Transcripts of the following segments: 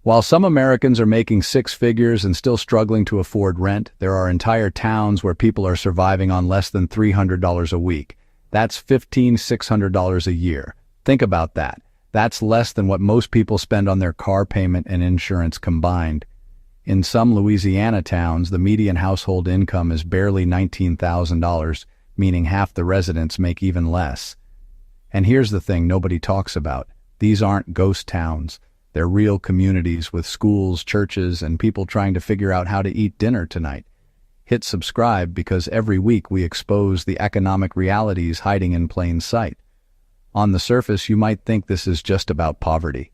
While some Americans are making six figures and still struggling to afford rent, there are entire towns where people are surviving on less than $300 a week. That's $1,600 a year. Think about that. That's less than what most people spend on their car payment and insurance combined. In some Louisiana towns, the median household income is barely $19,000, meaning half the residents make even less. And here's the thing nobody talks about. These aren't ghost towns. They're real communities with schools, churches, and people trying to figure out how to eat dinner tonight. Hit subscribe because every week we expose the economic realities hiding in plain sight. On the surface, you might think this is just about poverty.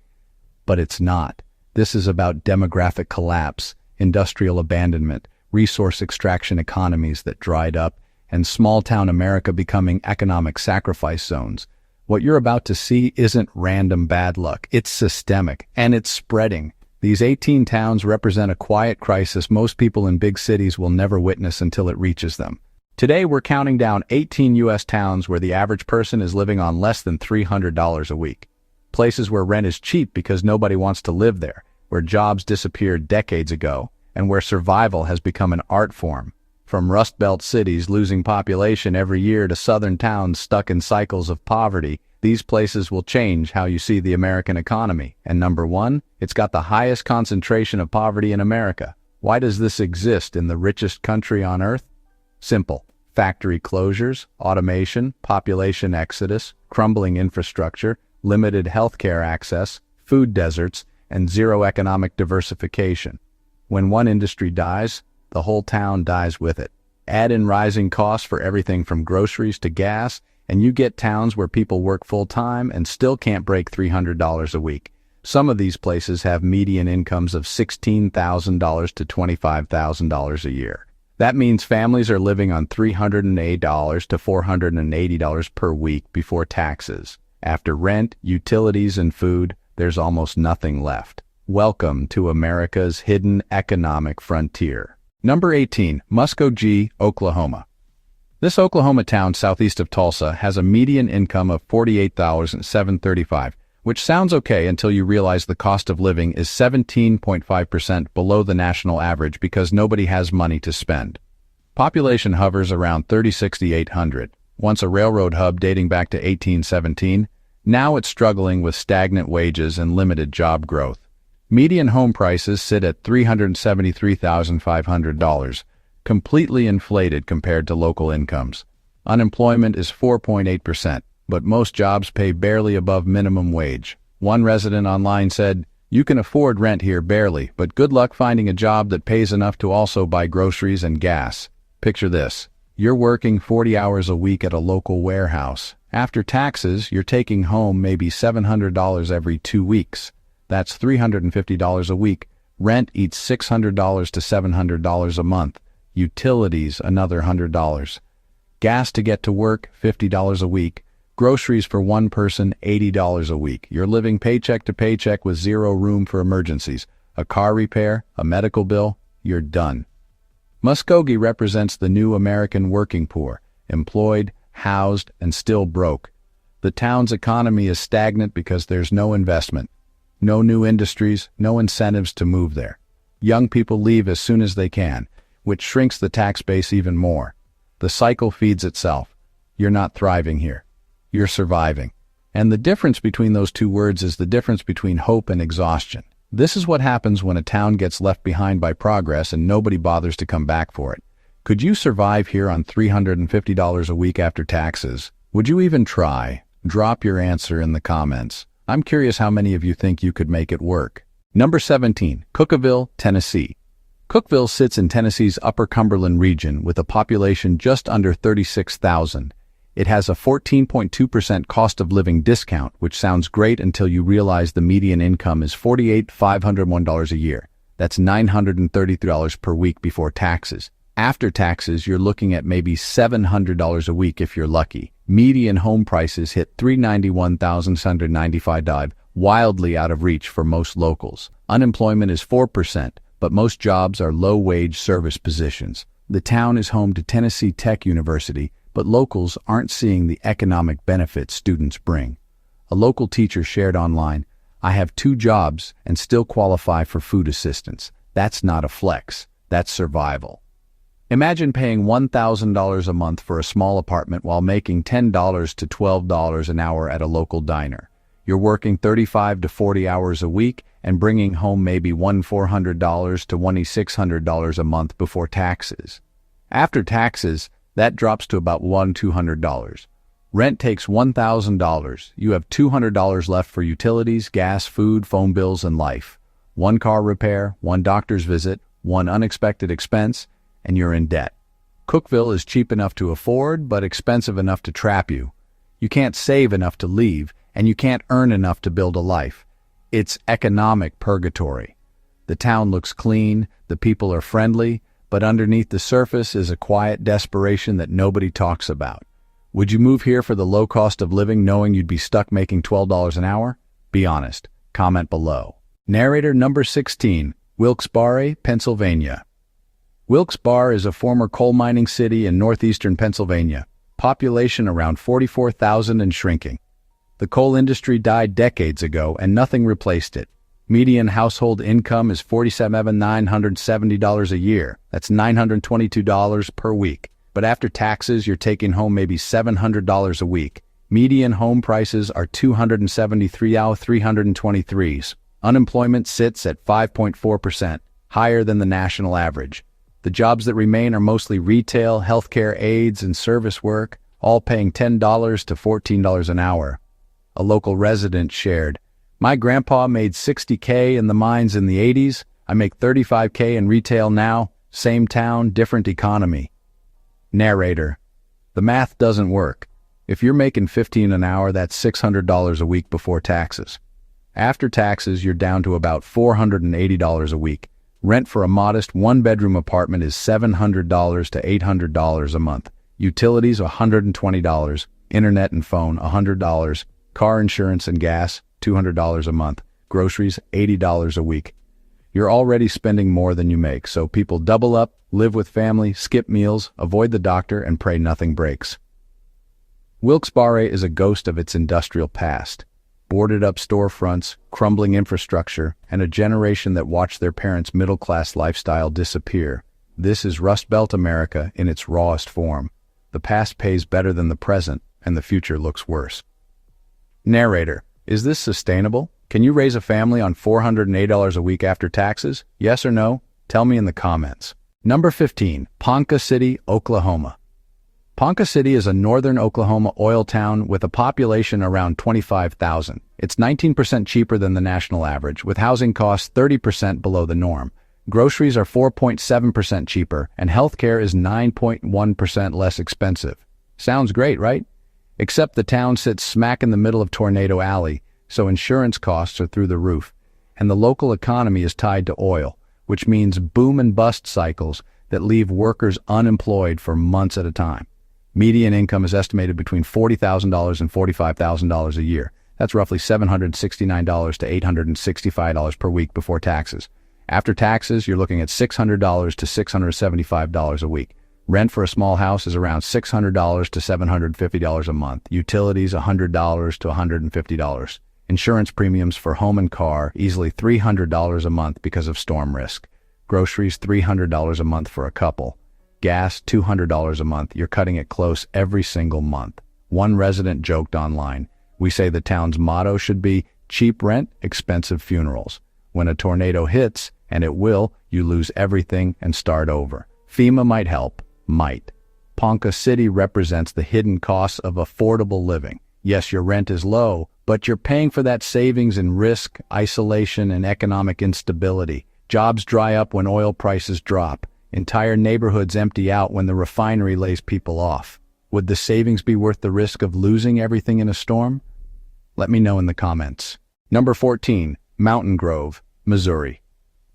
But it's not. This is about demographic collapse, industrial abandonment, resource extraction economies that dried up, and small-town America becoming economic sacrifice zones. What you're about to see isn't random bad luck. It's systemic, and it's spreading. These 18 towns represent a quiet crisis most people in big cities will never witness until it reaches them. Today, we're counting down 18 U.S. towns where the average person is living on less than $300 a week. Places where rent is cheap because nobody wants to live there, where jobs disappeared decades ago, and where survival has become an art form. From Rust Belt cities losing population every year to southern towns stuck in cycles of poverty, these places will change how you see the American economy. And number one, it's got the highest concentration of poverty in America. Why does this exist in the richest country on earth? Simple. Factory closures, automation, population exodus, crumbling infrastructure, limited healthcare access, food deserts, and zero economic diversification. When one industry dies, the whole town dies with it. Add in rising costs for everything from groceries to gas, and you get towns where people work full-time and still can't break $300 a week. Some of these places have median incomes of $16,000 to $25,000 a year. That means families are living on $308 to $480 per week before taxes. After rent, utilities, and food, there's almost nothing left. Welcome to America's hidden economic frontier. Number 18, Muskogee, Oklahoma. This Oklahoma town southeast of Tulsa has a median income of $48,735, which sounds okay until you realize the cost of living is 17.5% below the national average because nobody has money to spend. Population hovers around 36,800. Once a railroad hub dating back to 1817, now it's struggling with stagnant wages and limited job growth. Median home prices sit at $373,500, completely inflated compared to local incomes. Unemployment is 4.8%, but most jobs pay barely above minimum wage. One resident online said, "You can afford rent here barely, but good luck finding a job that pays enough to also buy groceries and gas." Picture this. You're working 40 hours a week at a local warehouse. After taxes, you're taking home maybe $700 every 2 weeks. That's $350 a week. Rent eats $600 to $700 a month. Utilities, another $100. Gas to get to work, $50 a week. Groceries for one person, $80 a week. You're living paycheck to paycheck with zero room for emergencies. A car repair, a medical bill, you're done. Muskogee represents the new American working poor, employed, housed, and still broke. The town's economy is stagnant because there's no investment. No new industries, no incentives to move there. Young people leave as soon as they can, which shrinks the tax base even more. The cycle feeds itself. You're not thriving here. You're surviving. And the difference between those two words is the difference between hope and exhaustion. This is what happens when a town gets left behind by progress and nobody bothers to come back for it. Could you survive here on $350 a week after taxes? Would you even try? Drop your answer in the comments. I'm curious how many of you think you could make it work. Number 17, Cookeville, Tennessee. Cookeville sits in Tennessee's Upper Cumberland region with a population just under 36,000. It has a 14.2% cost of living discount, which sounds great until you realize the median income is $48,501 a year. That's $933 per week before taxes. After taxes, you're looking at maybe $700 a week if you're lucky. Median home prices hit $391,795, wildly out of reach for most locals. Unemployment is 4%, but most jobs are low-wage service positions. The town is home to Tennessee Tech University, but locals aren't seeing the economic benefits students bring. A local teacher shared online, I have 2 jobs and still qualify for food assistance. That's not a flex. That's survival. Imagine paying $1,000 a month for a small apartment while making $10 to $12 an hour at a local diner. You're working 35 to 40 hours a week and bringing home maybe $1,400 to $2,600 a month before taxes. After taxes, that drops to about $1,200. Rent takes $1,000. You have $200 left for utilities, gas, food, phone bills, and life. 1 car repair, 1 doctor's visit, 1 unexpected expense, and you're in debt. Cookeville is cheap enough to afford, but expensive enough to trap you. You can't save enough to leave, and you can't earn enough to build a life. It's economic purgatory. The town looks clean, the people are friendly, but underneath the surface is a quiet desperation that nobody talks about. Would you move here for the low cost of living knowing you'd be stuck making $12 an hour? Be honest. Comment below. Narrator number 16, Wilkes-Barre, Pennsylvania. Wilkes-Barre is a former coal mining city in northeastern Pennsylvania. Population around 44,000 and shrinking. The coal industry died decades ago and nothing replaced it. Median household income is $47,970 a year. That's $922 per week. But after taxes, you're taking home maybe $700 a week. Median home prices are $273,323. Unemployment sits at 5.4%, higher than the national average. The jobs that remain are mostly retail, healthcare aides, and service work, all paying $10 to $14 an hour. A local resident shared, "My grandpa made $60K in the mines in the 80s. I make $35K in retail now. Same town, different economy." Narrator, the math doesn't work. If you're making $15 an hour, that's $600 a week before taxes. After taxes, you're down to about $480 a week. Rent for a modest 1-bedroom apartment is $700 to $800 a month. Utilities, $120. Internet and phone, $100. Car insurance and gas, $200 a month. Groceries, $80 a week. You're already spending more than you make, so people double up, live with family, skip meals, avoid the doctor, and pray nothing breaks. Wilkes-Barre is a ghost of its industrial past. Boarded-up storefronts, crumbling infrastructure, and a generation that watched their parents' middle-class lifestyle disappear. This is Rust Belt America in its rawest form. The past pays better than the present, and the future looks worse. Narrator, is this sustainable? Can you raise a family on $408 a week after taxes? Yes or no? Tell me in the comments. Number 15, Ponca City, Oklahoma. Ponca City is a northern Oklahoma oil town with a population around 25,000. It's 19% cheaper than the national average, with housing costs 30% below the norm. Groceries are 4.7% cheaper, and healthcare is 9.1% less expensive. Sounds great, right? Except the town sits smack in the middle of Tornado Alley, so insurance costs are through the roof, and the local economy is tied to oil, which means boom and bust cycles that leave workers unemployed for months at a time. Median income is estimated between $40,000 and $45,000 a year. That's roughly $769 to $865 per week before taxes. After taxes, you're looking at $600 to $675 a week. Rent for a small house is around $600 to $750 a month. Utilities, $100 to $150. Insurance premiums for home and car, easily $300 a month because of storm risk. Groceries, $300 a month for a couple. Gas, $200 a month. You're cutting it close every single month. One resident joked online, "We say the town's motto should be cheap rent, expensive funerals. When a tornado hits, and it will, you lose everything and start over." FEMA might help. Might. Ponca City represents the hidden costs of affordable living. Yes, your rent is low, but you're paying for that savings in risk, isolation, and economic instability. Jobs dry up when oil prices drop. Entire neighborhoods empty out when the refinery lays people off. Would the savings be worth the risk of losing everything in a storm? Let me know in the comments. Number 14, Mountain Grove, Missouri.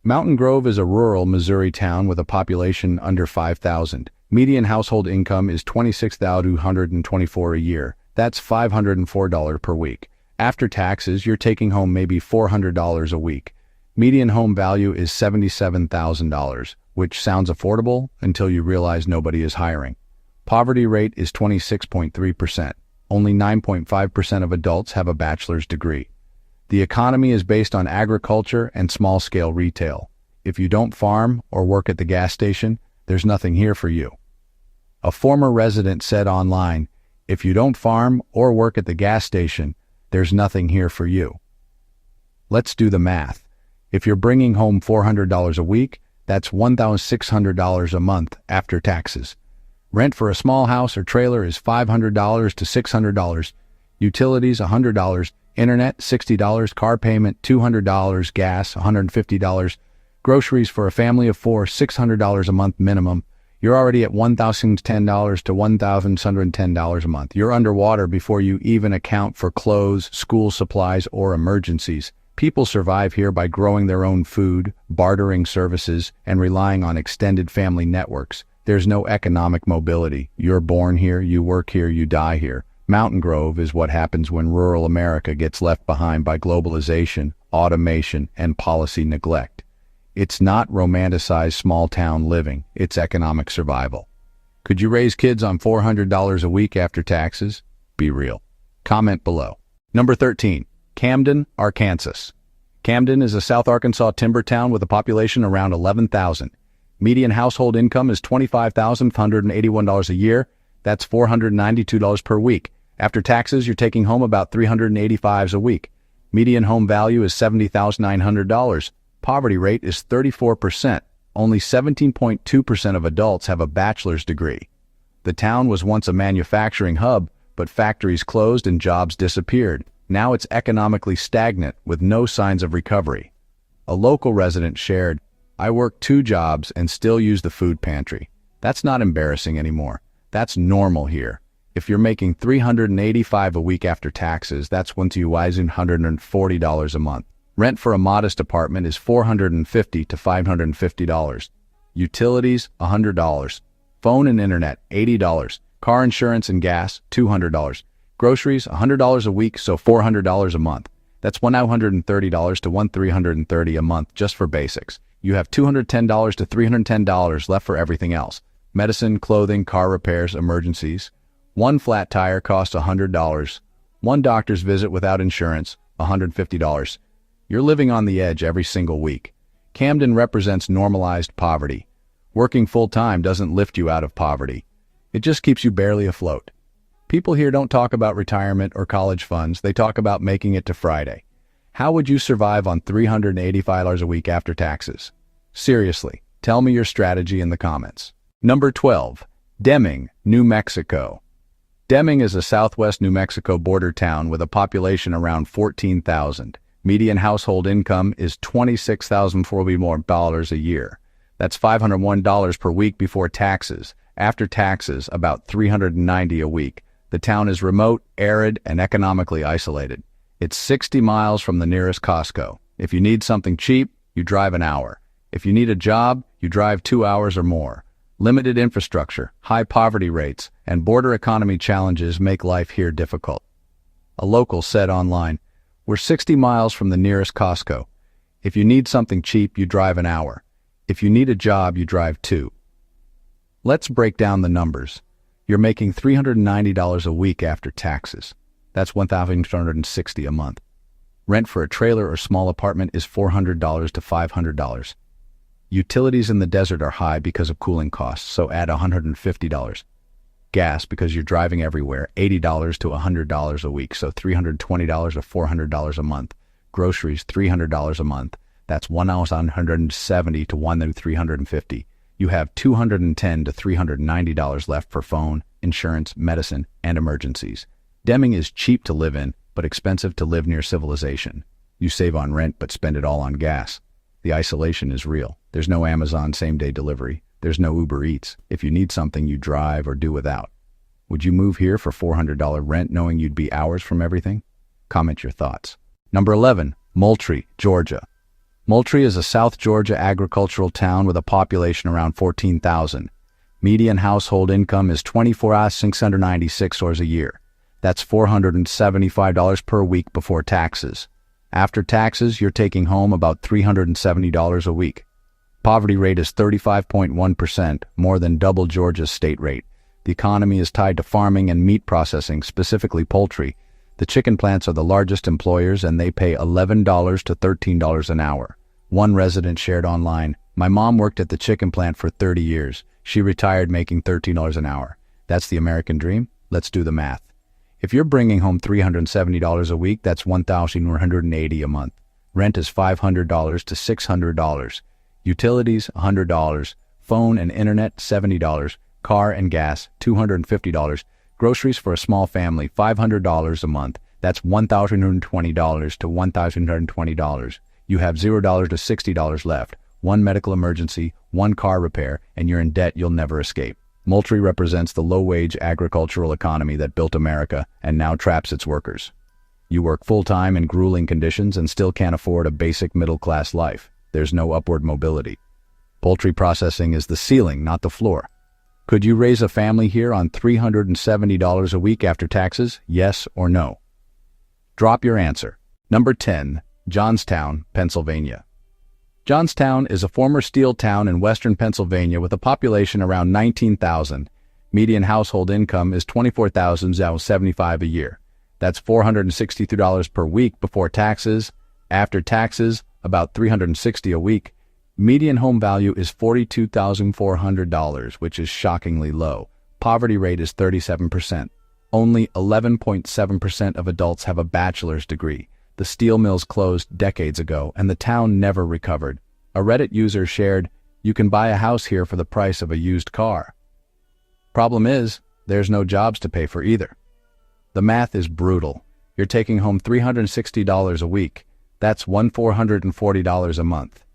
Mountain Grove is a rural Missouri town with a population under 5,000. Median household income is $26,224 a year. That's $504 per week. After taxes, you're taking home maybe $400 a week. Median home value is $77,000, which sounds affordable until you realize nobody is hiring. Poverty rate is 26.3%. Only 9.5% of adults have a bachelor's degree. The economy is based on agriculture and small-scale retail. If you don't farm or work at the gas station, there's nothing here for you. A former resident said online, "If you don't farm or work at the gas station, there's nothing here for you." Let's do the math. If you're bringing home $400 a week, that's $1,600 a month after taxes. Rent for a small house or trailer is $500 to $600. Utilities, $100. Internet, $60. Car payment, $200. Gas, $150. Groceries for a family of four, $600 a month minimum. You're already at $1,010 to $1,110 a month. You're underwater before you even account for clothes, school supplies, or emergencies. People survive here by growing their own food, bartering services, and relying on extended family networks. There's no economic mobility. You're born here, you work here, you die here. Mountain Grove is what happens when rural America gets left behind by globalization, automation, and policy neglect. It's not romanticized small-town living, it's economic survival. Could you raise kids on $400 a week after taxes? Be real. Comment below. Number 13. Camden, Arkansas. Camden is a South Arkansas timber town with a population around 11,000. Median household income is $25,581 a year. That's $492 per week. After taxes, you're taking home about $385 a week. Median home value is $70,900. Poverty rate is 34%. Only 17.2% of adults have a bachelor's degree. The town was once a manufacturing hub, but factories closed and jobs disappeared. Now it's economically stagnant with no signs of recovery. A local resident shared, "I work 2 jobs and still use the food pantry. That's not embarrassing anymore. That's normal here. If you're making $385 a week after taxes, that's $1,140 a month. Rent for a modest apartment is $450 to $550. Utilities, $100. Phone and internet, $80. Car insurance and gas, $200. Groceries, $100 a week, so $400 a month. That's $1,930 to $1,330 a month just for basics. You have $210 to $310 left for everything else. Medicine, clothing, car repairs, emergencies. One flat tire costs $100. One doctor's visit without insurance, $150. You're living on the edge every single week. Camden represents normalized poverty. Working full-time doesn't lift you out of poverty. It just keeps you barely afloat. People here don't talk about retirement or college funds. They talk about making it to Friday. How would you survive on $385 a week after taxes? Seriously, tell me your strategy in the comments. Number 12. Deming, New Mexico. Deming is a southwest New Mexico border town with a population around 14,000. Median household income is $26,040 a year. That's $501 per week before taxes. After taxes, about $390 a week. The town is remote, arid, and economically isolated. It's 60 miles from the nearest Costco. If you need something cheap, you drive an hour. If you need a job, you drive 2 hours or more. Limited infrastructure, high poverty rates, and border economy challenges make life here difficult. A local said online, "We're 60 miles from the nearest Costco. If you need something cheap, you drive an hour. If you need a job, you drive 2. Let's break down the numbers. You're making $390 a week after taxes. That's $1,260 a month. Rent for a trailer or small apartment is $400 to $500. Utilities in the desert are high because of cooling costs, so add $150. Gas, because you're driving everywhere, $80 to $100 a week, so $320 to $400 a month. Groceries, $300 a month. That's $1,170 to $1,350. You have $210 to $390 left for phone, insurance, medicine, and emergencies. Deming is cheap to live in, but expensive to live near civilization. You save on rent, but spend it all on gas. The isolation is real. There's no Amazon same-day delivery. There's no Uber Eats. If you need something, you drive or do without. Would you move here for $400 rent knowing you'd be hours from everything? Comment your thoughts. Number 11, Moultrie, Georgia. Moultrie is a South Georgia agricultural town with a population around 14,000. Median household income is $24,696 a year. That's $475 per week before taxes. After taxes, you're taking home about $370 a week. Poverty rate is 35.1%, more than double Georgia's state rate. The economy is tied to farming and meat processing, specifically poultry. The chicken plants are the largest employers and they pay $11 to $13 an hour. One resident shared online, "My mom worked at the chicken plant for 30 years. She retired making $13 an hour. That's the American dream? Let's do the math. If you're bringing home $370 a week, that's $1,180 a month. Rent is $500 to $600. Utilities, $100. Phone and internet, $70. Car and gas, $250. Groceries for a small family, $500 a month. That's $1,120 to $1,120. You have $0 to $60 left. One medical emergency, one car repair, and you're in debt you'll never escape." Moultrie represents the low-wage agricultural economy that built America and now traps its workers. You work full-time in grueling conditions and still can't afford a basic middle-class life. There's no upward mobility. Poultry processing is the ceiling, not the floor. Could you raise a family here on $370 a week after taxes? Yes or no? Drop your answer. Number 10, Johnstown, Pennsylvania. Johnstown is a former steel town in western Pennsylvania with a population around 19,000. Median household income is $24,075 a year. That's $463 per week before taxes. After taxes, about $360 a week. Median home value is $42,400, which is shockingly low. Poverty rate is 37%. Only 11.7% of adults have a bachelor's degree. The steel mills closed decades ago, and the town never recovered. A Reddit user shared, "You can buy a house here for the price of a used car." Problem is, there's no jobs to pay for either. The math is brutal. You're taking home $360 a week. That's $1,440 a month.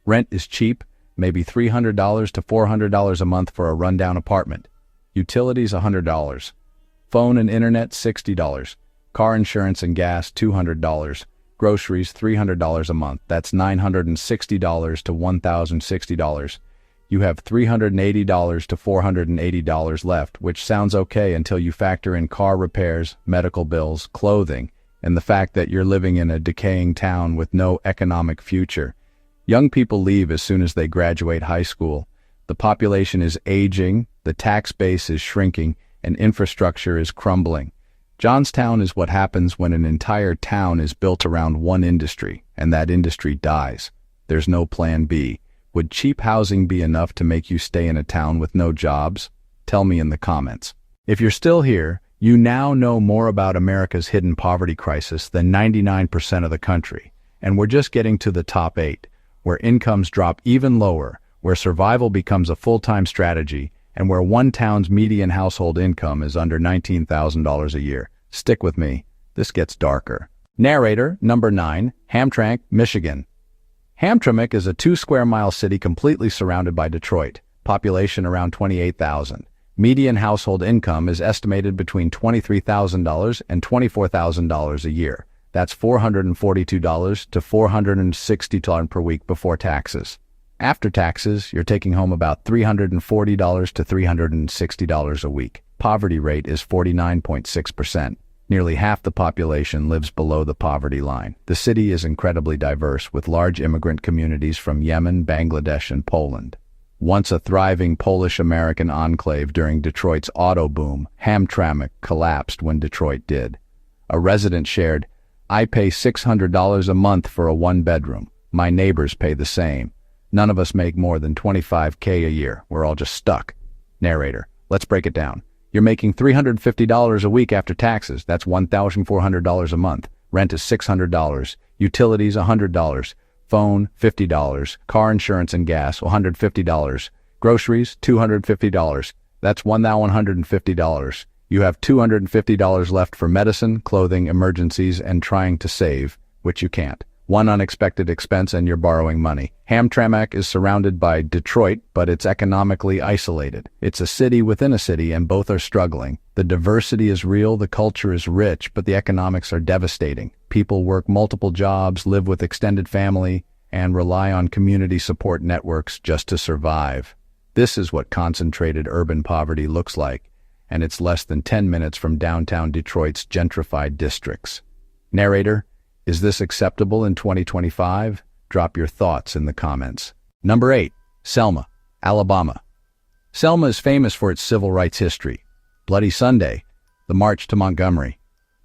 Rent is cheap, maybe $300 to $400 a month for a rundown apartment. Utilities, $100. Phone and internet, $60. Car insurance and gas, $200. Groceries, $300 a month. That's $960 to $1,060. You have $380 to $480 left, which sounds okay until you factor in car repairs, medical bills, clothing, and the fact that you're living in a decaying town with no economic future. Young people leave as soon as they graduate high school. The population is aging, the tax base is shrinking, and infrastructure is crumbling. Johnstown is what happens when an entire town is built around one industry, and that industry dies. There's no plan B. Would cheap housing be enough to make you stay in a town with no jobs? Tell me in the comments. If you're still here, you now know more about America's hidden poverty crisis than 99% of the country. And we're just getting to the top 8, where incomes drop even lower, where survival becomes a full-time strategy, and where one town's median household income is under $19,000 a year. Stick with me. This gets darker. Narrator, number 9, Hamtramck, Michigan. Hamtramck is a 2-square-mile city completely surrounded by Detroit, population around 28,000. Median household income is estimated between $23,000 and $24,000 a year. That's $442 to $460 per week before taxes. After taxes, you're taking home about $340 to $360 a week. Poverty rate is 49.6%. Nearly half the population lives below the poverty line. The city is incredibly diverse, with large immigrant communities from Yemen, Bangladesh, and Poland. Once a thriving Polish-American enclave during Detroit's auto boom, Hamtramck collapsed when Detroit did. A resident shared, "I pay $600 a month for a one-bedroom. My neighbors pay the same. None of us make more than $25K a year. We're all just stuck." Narrator, let's break it down. You're making $350 a week after taxes. That's $1,400 a month. Rent is $600. Utilities, $100. Phone, $50. Car insurance and gas, $150. Groceries, $250. That's $1,150. You have $250 left for medicine, clothing, emergencies, and trying to save, which you can't. One unexpected expense and you're borrowing money. Hamtramck is surrounded by Detroit, but it's economically isolated. It's a city within a city, and both are struggling. The diversity is real, the culture is rich, but the economics are devastating. People work multiple jobs, live with extended family, and rely on community support networks just to survive. This is what concentrated urban poverty looks like, and it's less than 10 minutes from downtown Detroit's gentrified districts. Narrator, is this acceptable in 2025? Drop your thoughts in the comments. Number 8, Selma, Alabama. Selma is famous for its civil rights history. Bloody Sunday, the March to Montgomery.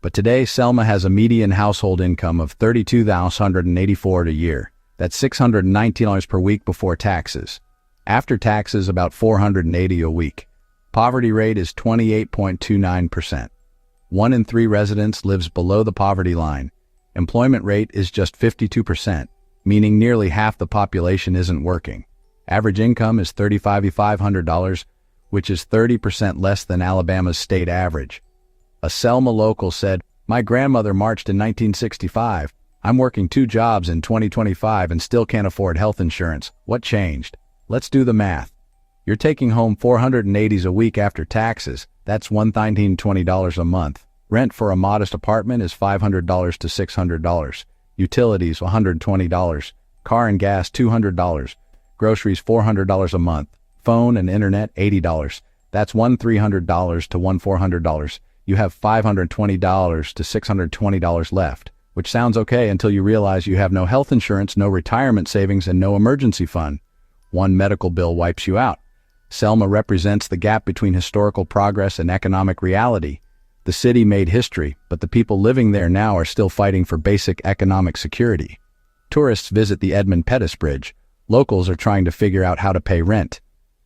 But today, Selma has a median household income of $32,184 a year. That's $619 per week before taxes. After taxes, about $480 a week. Poverty rate is 28.29%. 1 in 3 residents lives below the poverty line. Employment rate is just 52%, meaning nearly half the population isn't working. Average income is $35,500, which is 30% less than Alabama's state average. A Selma local said, "My grandmother marched in 1965. I'm working 2 jobs in 2025 and still can't afford health insurance. What changed?" Let's do the math. You're taking home $480 a week after taxes. That's $1,920 a month. Rent for a modest apartment is $500 to $600. Utilities, $120. Car and gas, $200. Groceries, $400 a month. Phone and internet, $80. That's $1,300 to $1,400. You have $520 to $620 left, which sounds okay until you realize you have no health insurance, no retirement savings, and no emergency fund. One medical bill wipes you out. Selma represents the gap between historical progress and economic reality. The city made history, but the people living there now are still fighting for basic economic security. Tourists visit the Edmund Pettus Bridge. Locals are trying to figure out how to pay rent.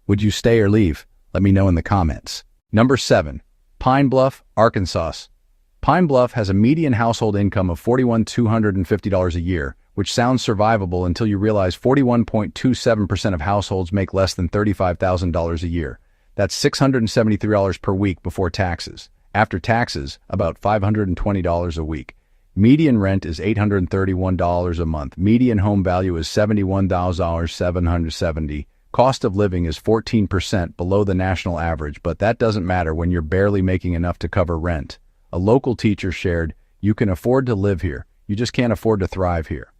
Would you stay or leave? Let me know in the comments. Number 7. Pine Bluff, Arkansas. Pine Bluff has a median household income of $41,250 a year, which sounds survivable until you realize 41.27% of households make less than $35,000 a year. That's $673 per week before taxes. After taxes, about $520 a week. Median rent is $831 a month. Median home value is $71,770. Cost of living is 14% below the national average, but that doesn't matter when you're barely making enough to cover rent. A local teacher shared, "You can afford to live here. You just can't afford to thrive here."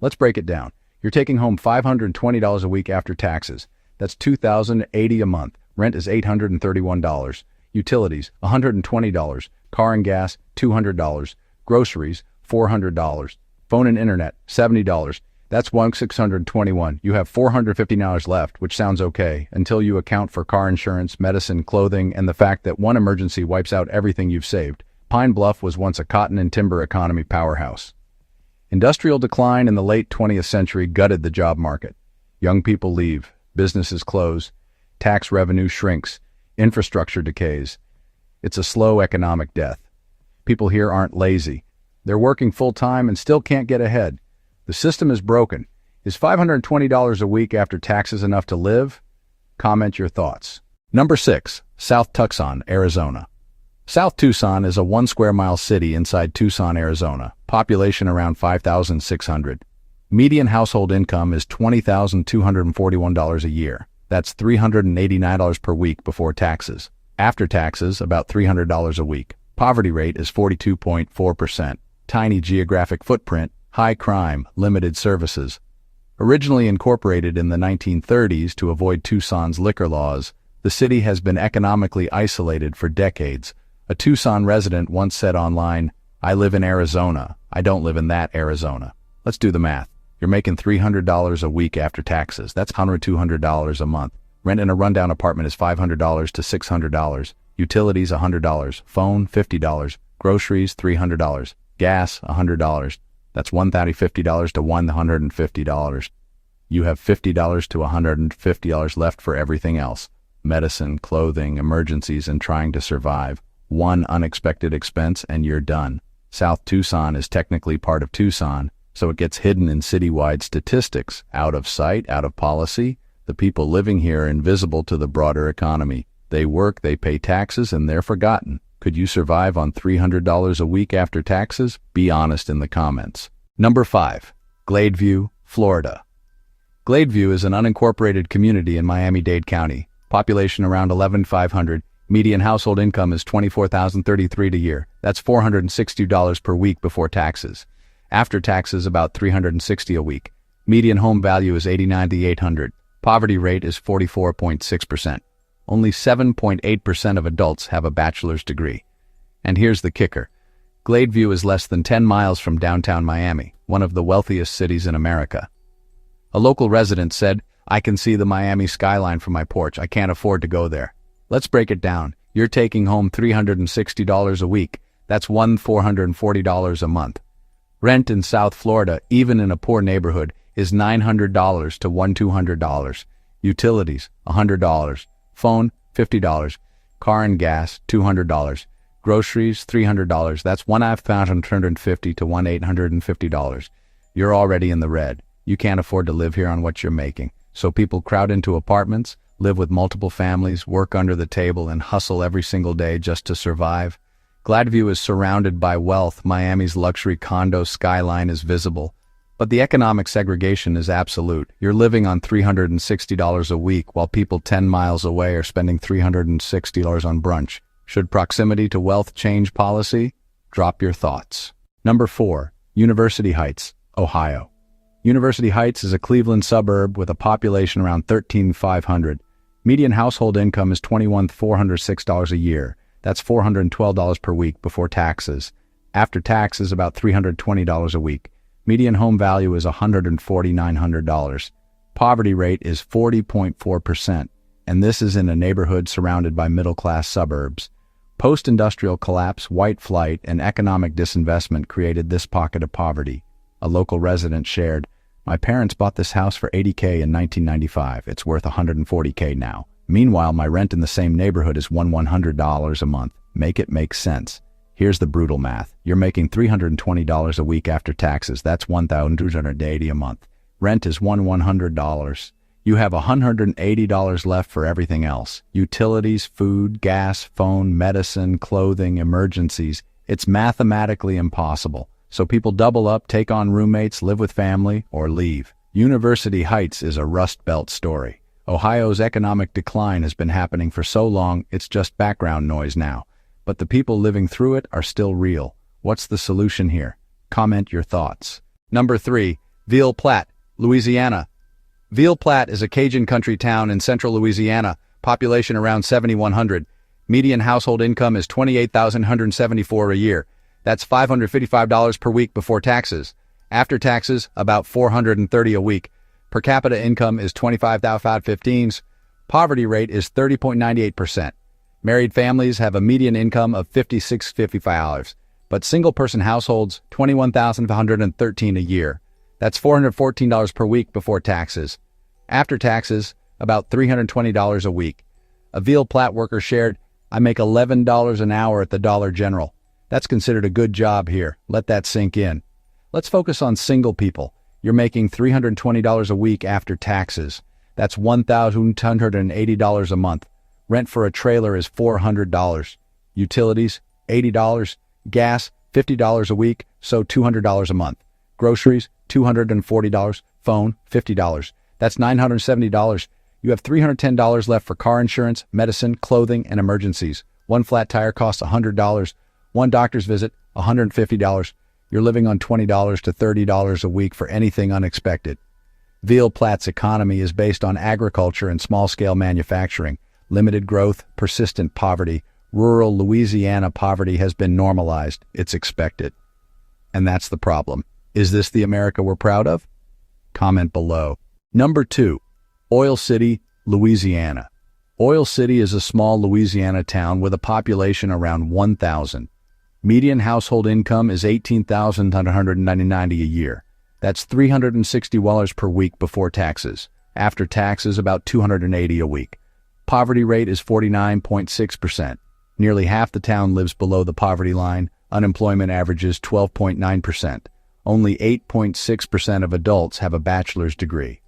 Let's break it down. You're taking home $520 a week after taxes. That's $2,080 a month. Rent is $831. Utilities, $120. Car and gas, $200. Groceries, $400. Phone and internet, $70. That's $1,621. You have $450 left, which sounds okay, until you account for car insurance, medicine, clothing, and the fact that one emergency wipes out everything you've saved. Pine Bluff was once a cotton and timber economy powerhouse. Industrial decline in the late 20th century gutted the job market. Young people leave, businesses close, tax revenue shrinks, infrastructure decays. It's a slow economic death. People here aren't lazy. They're working full-time and still can't get ahead. The system is broken. Is $520 a week after taxes enough to live? Comment your thoughts. Number 6. South Tucson, Arizona. South Tucson is a 1 square mile city inside Tucson, Arizona. Population around 5,600. Median household income is $20,241 a year. That's $389 per week before taxes. After taxes, about $300 a week. Poverty rate is 42.4%. Tiny geographic footprint, high crime, limited services. Originally incorporated in the 1930s to avoid Tucson's liquor laws, the city has been economically isolated for decades. A Tucson resident once said online, "I live in Arizona. I don't live in that Arizona." Let's do the math. You're making $300 a week after taxes. That's $200 a month. Rent in a rundown apartment is $500 to $600. Utilities, $100. Phone, $50. Groceries, $300. Gas, $100. That's $1,050 to $150. You have $50 to $150 left for everything else. Medicine, clothing, emergencies, and trying to survive. One unexpected expense and you're done. South Tucson is technically part of Tucson, so it gets hidden in citywide statistics. Out of sight, out of policy. The people living here are invisible to the broader economy. They work, they pay taxes, and they're forgotten. Could you survive on $300 a week after taxes? Be honest in the comments. Number 5. Gladeview, Florida. Gladeview is an unincorporated community in Miami-Dade County. Population around 11,500. Median household income is $24,033 a year. That's $460 per week before taxes. After taxes, about $360 a week. Median home value is $89,800. Poverty rate is 44.6%. Only 7.8% of adults have a bachelor's degree. And here's the kicker. Gladeview is less than 10 miles from downtown Miami, one of the wealthiest cities in America. A local resident said, "I can see the Miami skyline from my porch. I can't afford to go there." Let's break it down. You're taking home $360 a week. That's $1,440 a month. Rent in South Florida, even in a poor neighborhood, is $900 to $1,200. Utilities, $100. Phone, $50. Car and gas, $200. Groceries, $300. That's $1,550 to $1,850. You're already in the red. You can't afford to live here on what you're making. So people crowd into apartments, live with multiple families, work under the table, and hustle every single day just to survive. Gladview is surrounded by wealth. Miami's luxury condo skyline is visible. But the economic segregation is absolute. You're living on $360 a week, while people 10 miles away are spending $360 on brunch. Should proximity to wealth change policy? Drop your thoughts. Number 4. University Heights, Ohio. University Heights is a Cleveland suburb with a population around 13,500. Median household income is $21,406 a year. That's $412 per week before taxes. After taxes, about $320 a week. Median home value is $149,000. Poverty rate is 40.4%, and this is in a neighborhood surrounded by middle-class suburbs. Post-industrial collapse, white flight, and economic disinvestment created this pocket of poverty. A local resident shared, "My parents bought this house for $80K in 1995. It's worth $140K now. Meanwhile, my rent in the same neighborhood is $100 a month. Make it make sense." Here's the brutal math. You're making $320 a week after taxes. That's $1,280 a month. Rent is $100. You have $180 left for everything else. Utilities, food, gas, phone, medicine, clothing, emergencies. It's mathematically impossible. So people double up, take on roommates, live with family, or leave. University Heights is a Rust Belt story. Ohio's economic decline has been happening for so long, it's just background noise now. But the people living through it are still real. What's the solution here? Comment your thoughts. Number 3. Ville Platte, Louisiana. Ville Platte is a Cajun country town in central Louisiana, population around 7,100. Median household income is $28,174 a year. That's $555 per week before taxes. After taxes, about $430 a week. Per capita income is $25,515. Poverty rate is 30.98%. Married families have a median income of $56.55, but single-person households, $21,513 a year. That's $414 per week before taxes. After taxes, about $320 a week. A Ville Platte worker shared, "I make $11 an hour at the Dollar General. That's considered a good job here. Let that sink in." Let's focus on single people. You're making $320 a week after taxes. That's $1,280 a month. Rent for a trailer is $400. Utilities, $80. Gas, $50 a week, so $200 a month. Groceries, $240. Phone, $50. That's $970. You have $310 left for car insurance, medicine, clothing, and emergencies. One flat tire costs $100. One doctor's visit, $150. You're living on $20 to $30 a week for anything unexpected. Ville Platte's economy is based on agriculture and small-scale manufacturing. Limited growth, persistent poverty. Rural Louisiana poverty has been normalized. It's expected. And that's the problem. Is this the America we're proud of? Comment below. Number 2. Oil City, Louisiana. Oil City is a small Louisiana town with a population around 1,000. Median household income is $18,990 a year. That's $360 per week before taxes. After taxes, about $280 a week. Poverty rate is 49.6%. Nearly half the town lives below the poverty line. Unemployment averages 12.9%. Only 8.6% of adults have a bachelor's degree.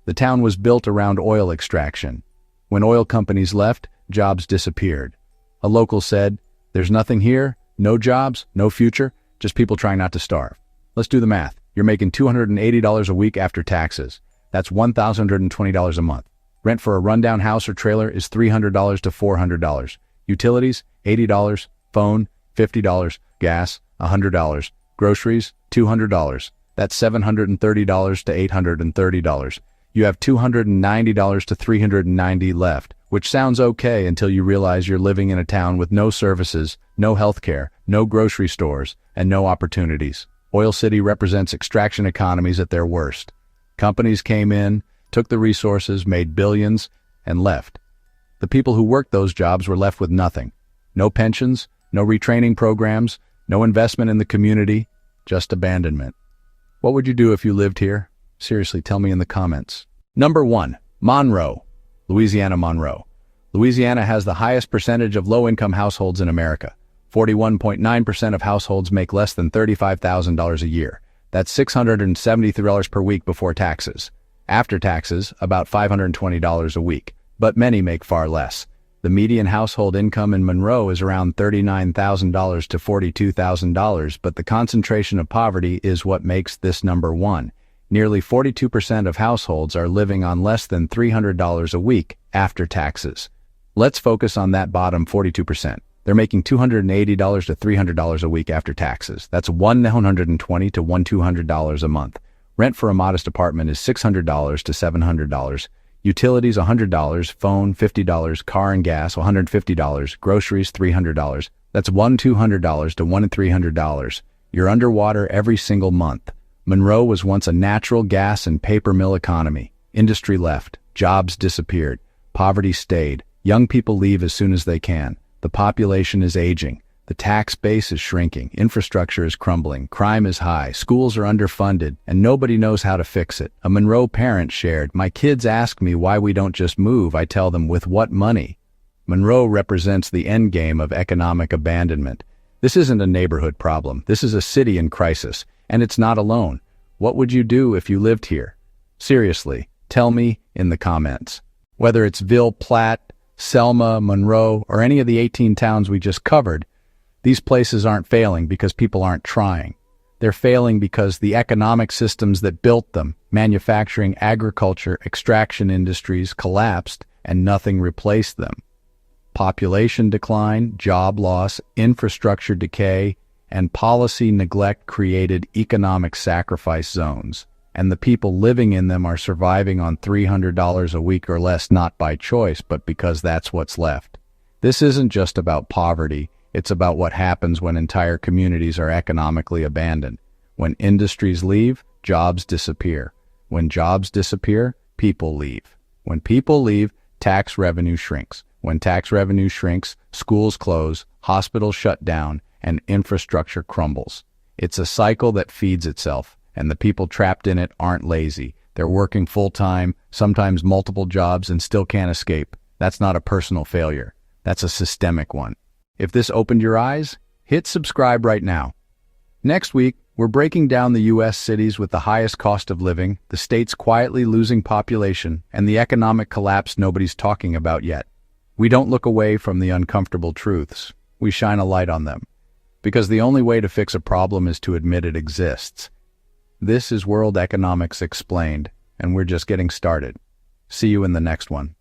The town was built around oil extraction. When oil companies left, jobs disappeared. A local said, "There's nothing here, no jobs, no future, just people trying not to starve." Let's do the math. You're making $280 a week after taxes. That's $1,120 a month. Rent for a rundown house or trailer is $300 to $400. Utilities, $80. Phone, $50. Gas, $100. Groceries, $200. That's $730 to $830. You have $290 to $390 left, which sounds okay until you realize you're living in a town with no services, no healthcare, no grocery stores, and no opportunities. Oil City represents extraction economies at their worst. Companies came in, took the resources, made billions, and left. The people who worked those jobs were left with nothing. No pensions, No retraining programs, no investment in the community, just abandonment. What would you do if you lived here? Seriously, tell me in the comments. Number 1. Monroe, Louisiana. Monroe. Louisiana has the highest percentage of low-income households in America. 41.9% of households make less than $35,000 a year. That's $673 per week before taxes. After taxes, about $520 a week, but many make far less. The median household income in Monroe is around $39,000 to $42,000, but the concentration of poverty is what makes this number 1. Nearly 42% of households are living on less than $300 a week after taxes. Let's focus on that bottom 42%. They're making $280 to $300 a week after taxes. That's $120 to $200 a month. Rent for a modest apartment is $600 to $700. Utilities $100, phone $50, car and gas $150, groceries $300. That's $200 to $300. You're underwater every single month. Monroe was once a natural gas and paper mill economy. Industry left, jobs disappeared, poverty stayed. Young people leave as soon as they can. The population is aging. The tax base is shrinking. Infrastructure is crumbling. Crime is high. Schools are underfunded, and nobody knows how to fix it. A Monroe parent shared, "My kids ask me why we don't just move. I tell them, with what money?" Monroe represents the end game of economic abandonment. This isn't a neighborhood problem. This is a city in crisis, and it's not alone. What would you do if you lived here? Seriously, tell me in the comments. Whether it's Ville Platte, Selma, Monroe, or any of the 18 towns we just covered, these places aren't failing because people aren't trying. They're failing because the economic systems that built them, manufacturing, agriculture, extraction industries, collapsed and nothing replaced them. Population decline, job loss, infrastructure decay, and policy neglect created economic sacrifice zones. And the people living in them are surviving on $300 a week or less, not by choice, but because that's what's left. This isn't just about poverty. It's about what happens when entire communities are economically abandoned. When industries leave, jobs disappear. When jobs disappear, people leave. When people leave, tax revenue shrinks. When tax revenue shrinks, schools close, hospitals shut down, and infrastructure crumbles. It's a cycle that feeds itself. And the people trapped in it aren't lazy. They're working full-time, sometimes multiple jobs, and still can't escape. That's not a personal failure. That's a systemic one. If this opened your eyes, hit subscribe right now. Next week, we're breaking down the U.S. cities with the highest cost of living, the states quietly losing population, and the economic collapse nobody's talking about yet. We don't look away from the uncomfortable truths. We shine a light on them. Because the only way to fix a problem is to admit it exists. This is World Economics Explained, and we're just getting started. See you in the next one.